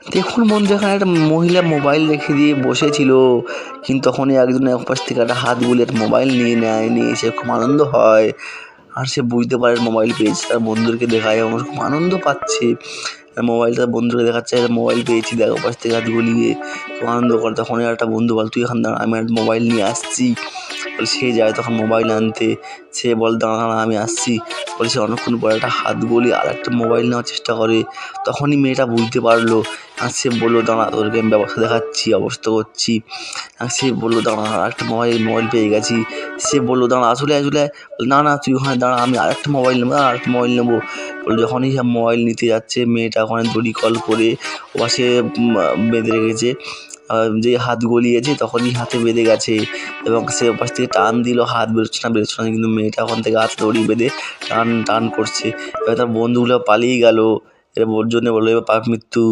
দেখুন বন্ধু, এখানে একটা মহিলা মোবাইল রেখে দিয়ে বসেছিল, কিন্তু তখনই একজন একপাশ থেকে একটা হাত বুলিয়ে একটা মোবাইল নিয়ে নেয়। নিয়ে সে খুব আনন্দ হয়, আর সে বুঝতে পারে মোবাইল পেয়েছে। তার বন্ধুদেরকে দেখায় এবং খুব আনন্দ পাচ্ছে। মোবাইলটা বন্ধুকে দেখাচ্ছে, মোবাইল পেয়েছি, দেখ ওপাশ থেকে হাত বুলিয়ে খুব আনন্দ করে। তখনই একটা বন্ধু বলে, তুই এখান দাঁড়া, আমি একটা মোবাইল নিয়ে আসছি। বলে সে যায় তখন মোবাইল আনতে। সে বলে, দাঁড়া দাঁড়া আমি আসছি। বলে সে অনেকক্ষণ পরে একটা হাত বুলিয়ে আর একটা মোবাইল নেওয়ার চেষ্টা করে। তখনই মেয়েটা বুঝতে পারলো, আর সে বললো, দাঁড়া তোদেরকে আমি ব্যবস্থা দেখাচ্ছি, ব্যবস্থা করছি। আর সে বললো, দাঁড়া আরেকটা মোবাইল পেয়ে গেছি। সে বললো, দাঁড়া আসলে আসলে না না তুই ওখানে দাঁড়া, আমি আরেকটা মোবাইল নেবো, আরেকটা মোবাইল নেবো। বলে যখনই সে মোবাইল নিতে যাচ্ছে, মেয়েটা ওখানে দড়ি কল করে ওপাশে বেঁধে রেখেছে। যে হাত গলিয়েছে তখনই হাতে বেঁধে গেছে, এবং সে ওপাশ থেকে টান দিল, হাত বেরোচ্ছে না, কিন্তু মেয়েটা ওখান থেকে হাতে দড়ি বেঁধে টান টান করছে। এবার তার বন্ধুগুলো পালিয়ে গেল। এবার ওর জন্য বললো এবার মৃত্যু।